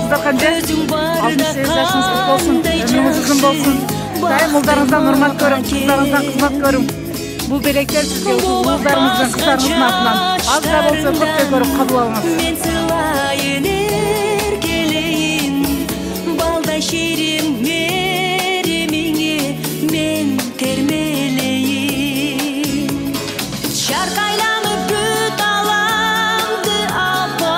Қалыңыздар қандай? 68 жасыңыз құтты болсын, ömrünüz uzun болсын. Дайым ұлдарыңыздан ұрмат көрің, қыздарыңыздан қызмат көрің. Бұл беректер сізге ұлдарыңыздың қыздарыңыздың атынан аз да болса көптен көріп қабыл алыңыз. Мен сыйлайын еркелейін, балдай шерім меремеңе мен термелейін. Шарқайланып бүт аламды апа,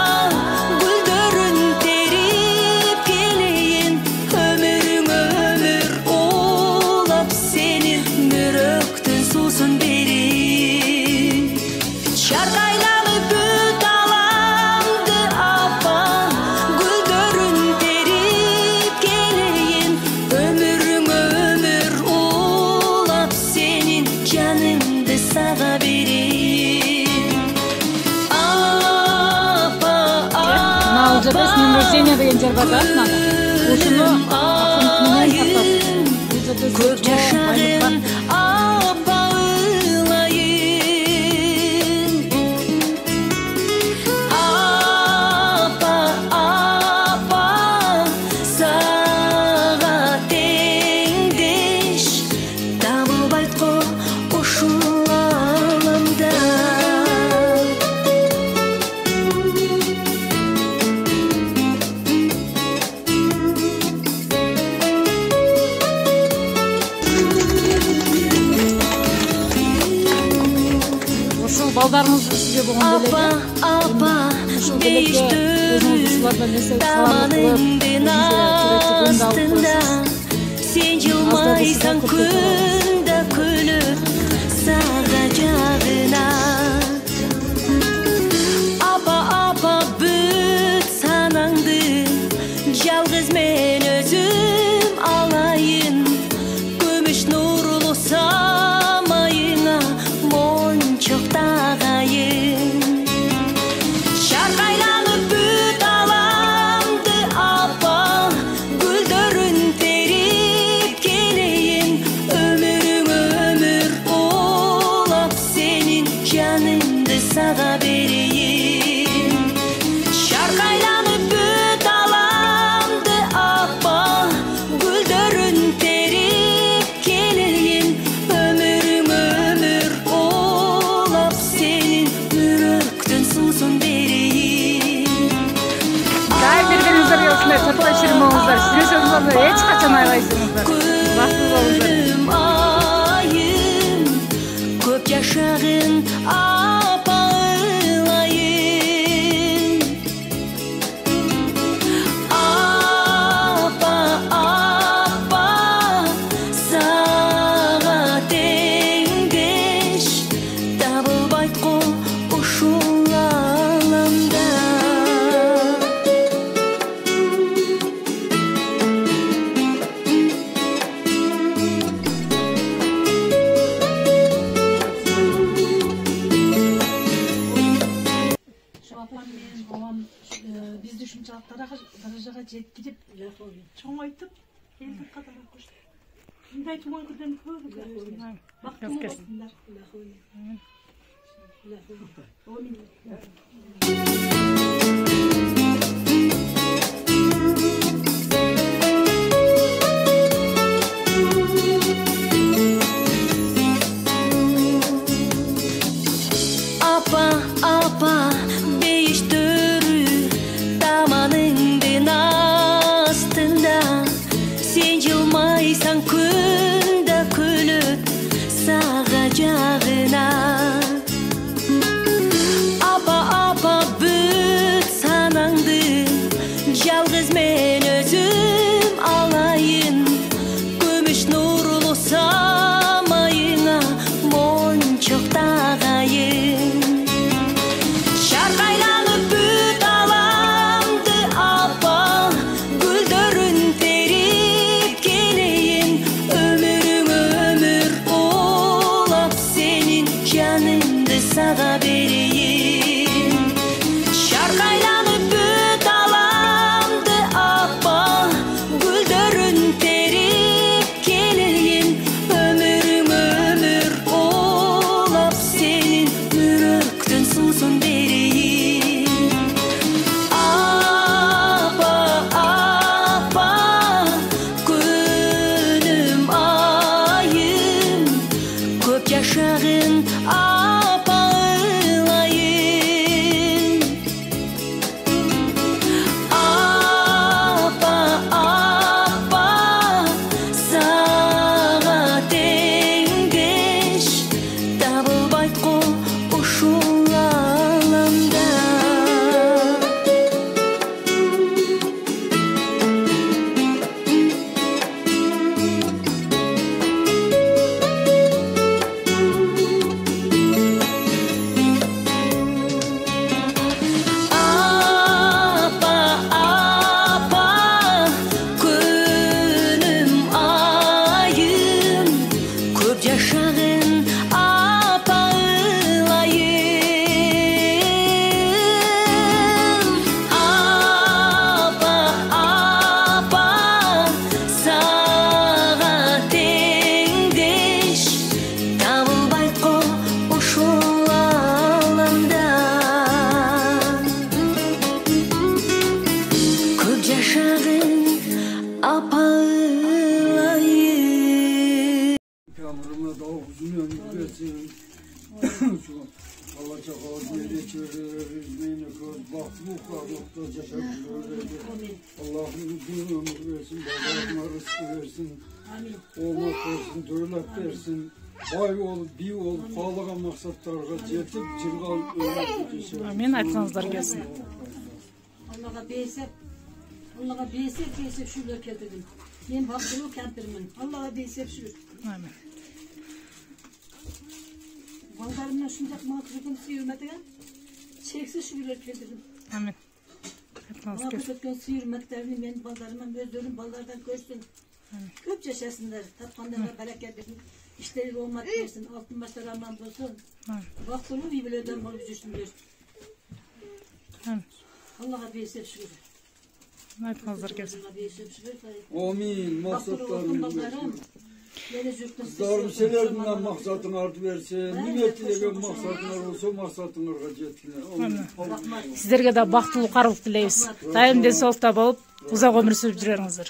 гүлдерін теріп келейін. Өмірің өмір олап сенің мүрөктің сусын берейін. Шарқайланып бүт аламды апа, гүлдерін теріп келейін. Өмірің өмір олап сенің жаныңды саға берейін. Апа, Мына Олжада с днем рождения деген жер бар да артынан. Ошону акчаменен сактап. көп жашағын апа ылайын. Апа, апа, саға теңдеш, табылып айтқо ушул аламда. Ошол балдарыңыз сизге болгон Апа, апа, бейіштірі таманыңдың астында, сен жылмайсаң күнді күліп саға жағына. Апа, апа, бүт санаңды жалғыз мен өзім алайын. Көміш нұрлы самайыңа мончық тағайын. Шарқайланып бүт аламды апа, гүлдерін теріп келейін. Өмірің өмір олап сенің жаныңды саға берейін. Шарқайланып бүт аламды апа, гүлдерін теріп келейін. Өмірің өмір олап сенің мүрөктің сусын берейін. Дайым бергеніңіздерге осындай сырттай шерім болыңыздар. Сізге сөзіңізді ешқашан айлайсыңыздар. Бақытты болыңыздар. Күнім айым, көп жашағын апа ылайын. Апа, апа, саға теңдеш, табылып айтқо ушул аламда. Апам менен babam бизди ушунчалык даражага жетти деп чоң айтып элдик катары кошду. Мындай туман күндөн көп бактың болсундар. Апа, апа, бейіштірі таманыңдың астында, сен жылмайсаң күнді күліп саға жағына. Апа, апа, apayım. Kamerama da uzun ömür versin. Alacak ağzını geçirir, neyine kör, bak bu karlıkta teşekkür ederim. Allah'ım uzun ömür versin, babasına rızkı versin. Olmak versin, dövlət versin. Bay ol, bir ol, kalığa maksatlarga yetip, çırgal ömür. Amin, aytsanızlar gelsin. Allah'a beysep şükür getirdim. Ben baktığımı kempirimin. Allah'a beysep şükür. Amin. Ballarımdan şundak mağdurluğum sıyırmadıgan, çeksiz şükürler getirdim. Amin. Aytsanız gelsin. Mağdurluğum sıyırmadıklarını ben ballarımdan gözlerim ballardan görsün. Köp yaşasınlar. Tatkanlara bereket versin. İşleri olmak versin. Altın başları aman olsun. Baktığımı bir bileden bol üzüştüler. Allah'a beysep şükür. Aytsanızlar gelsin. Allah'a beysep şükür. Amin, maksatlarını versin. Kızlarım Kızlarım severdiğinden maksatını artı versin. Nimetlilerin maksatlar olsa maksatınlarga jetkinler. Sizlerge de baktылуу, karылык dileybiz. Daim densolukta bolup, uzak ömür sürüp жүрөңүздөр.